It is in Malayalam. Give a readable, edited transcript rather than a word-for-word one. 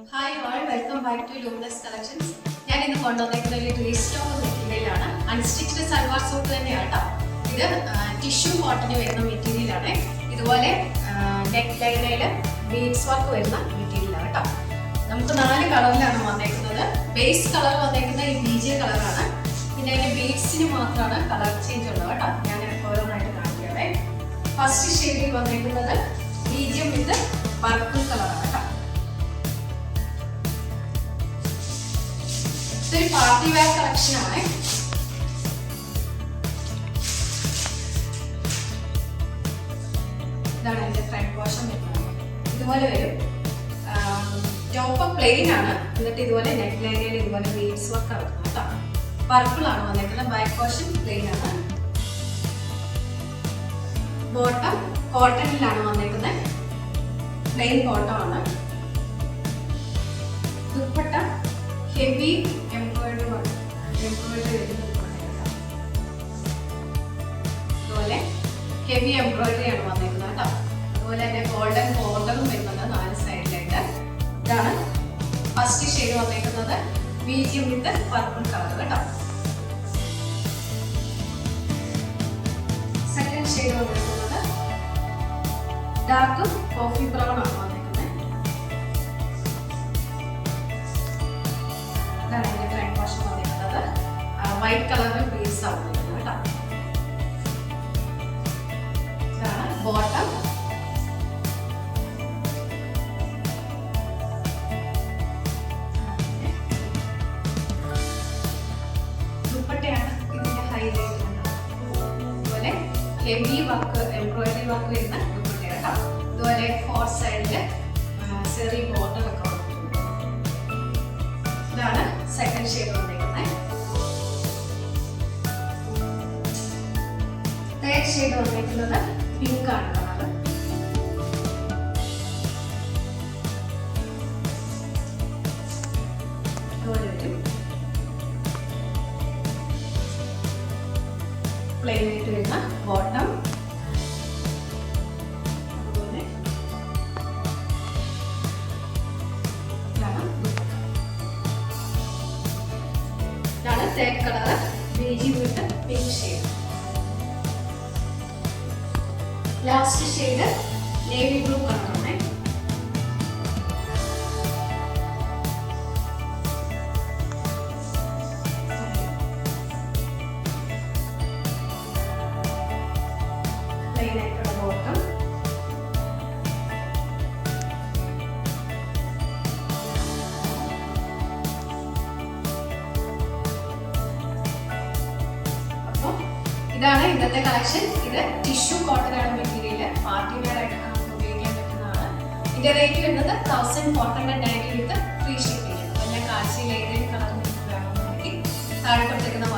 Hi all, welcome back to Luminous Collections. ഞാൻ ഇന്ന് കൊണ്ടുവന്നിരിക്കുന്ന ഒരു റീസ്റ്റോക്ക് മെറ്റീരിയലാണ്. അൺസ്റ്റിച്ച്ഡ് സൽവാർ സൂട്ട് തന്നെയാണ്. ഇത് ടിഷ്യൂ കോട്ടൺ വരുന്ന മെറ്റീരിയലാണ്. ഇതുപോലെ നെക്ക് ലൈനിൽ ബീഡ്സ് വർക്ക് വരുന്ന മെറ്റീരിയലാണ് കേട്ടോ. നമുക്ക് 4 കളറിലാണ് വന്നേക്കുന്നത്. ബേസ് കളർ വന്നേക്കുന്നത് ഈ ബീജ് കളറാണ്. പിന്നെ അതിന്റെ ബീഡ്സിന് മാത്രമാണ് കളർ ചേഞ്ച് ഉള്ളത് കേട്ടോ. ഞാൻ ഓരോന്നായിട്ട് കാണിക്കുകയാണ്. ഫസ്റ്റ് ഷെയ്ഡിൽ വന്നേക്കുന്നത് മീഡിയം വിത്ത് പർപ്പിൾ കളറാണ് കേട്ടോ. ഇതൊരു പാർട്ടി വെയർ കളക്ഷൻ ആണ്. ഇതാണ് എന്റെ ഫ്രണ്ട് പോർഷൻ വരുന്നത്. ഇതുപോലെ വരും. ടോപ്പ് പ്ലെയിൻ ആണ്. എന്നിട്ട് ഇതുപോലെ നെക്ക് ലൈനിൽ ഇതുപോലെ ബീഡ്സ് വർക്ക് ആണ് കേട്ടോ. പർപ്പിൾ ആണ് വന്നിരിക്കുന്നത്. ബാക്ക് പോർഷൻ പ്ലെയിൻ ആണ്. ബോട്ടം കോട്ടണിലാണ് വന്നിരിക്കുന്നത്. പ്ലെയിൻ ബോട്ടം ആണ്. ദുപ്പട്ട ഹെവി എംബ്രോയിഡറി അതുപോലെ ഹെവി എംബ്രോയിഡറി ആണ് വന്നിരിക്കുന്നത് കേട്ടോ. അതുപോലെ തന്നെ ഗോൾഡൻ ബോർഡറും വരുന്നത് 4 സൈഡിലായിട്ട്. ഇതാണ് ഫസ്റ്റ് ഷെയ്ഡ് വന്നിരിക്കുന്നത്. മീഡിയം വിത്ത് പർപ്പിൾ കളർ കേട്ടോ. സെക്കൻഡ് ഷെയ്ഡ് വന്നിരിക്കുന്നത് ഡാർക്ക് കോഫി ബ്രൗൺ ആണ് വന്നിരിക്കുന്നത്. വൈറ്റ് കളറിൽ ബീഡ്സ് ആണ് കേട്ടോ. ഇതാണ് ബോട്ടം. ദുപ്പട്ടയാണ് ഇതിന്റെ ഹൈലൈറ്റ്. അതുപോലെ ഹെവി വർക്ക് എംബ്രോയിഡറി വർക്ക് വരുന്ന ദുപ്പട്ടയാണ് കേട്ടോ. ഇതുപോലെ 4 സൈഡില് ചെറിയ ബോർഡർ ഒക്കെ വന്നിട്ടുണ്ട്. ഇതാണ് സെക്കൻഡ് ഷെയ്ഡ് വന്നിരിക്കുന്നത്. തേർഡ് ഷെയ്ഡ് വന്നിരിക്കുന്നത് പിങ്ക് ആണ് കളർ. പ്ലെയിൻ ആയിട്ട് വരുന്ന ബോട്ടം. അതുപോലെ ഇതാണ് third colour. Beige with pink shade. Last shade navy blue കളറാണ്. പ്ലെയിൻ ആയിട്ടുള്ള ബോട്ടം. അപ്പോൾ ഇതാണ് ഇന്നത്തെ കളക്ഷൻ. ഇത് ടിഷ്യൂ കോട്ടൺ ആണ് മെറ്റീരിയൽ. പാർട്ടി വെയർ ആയിട്ട് നമുക്ക് ഉപയോഗിക്കാൻ പറ്റുന്നതാണ്. ഇതിന്റെ റേറ്റ് വരുന്നത് 1490 വിത്ത് ഫ്രീ ഷിപ്പിംഗ്. അപ്പോൾ ഞാൻ കാഴ്ചയിൽ ഏതെങ്കിലും കളർ വേണമെന്നുണ്ടെങ്കിൽ താഴെ കൊടുത്തിരിക്കുന്ന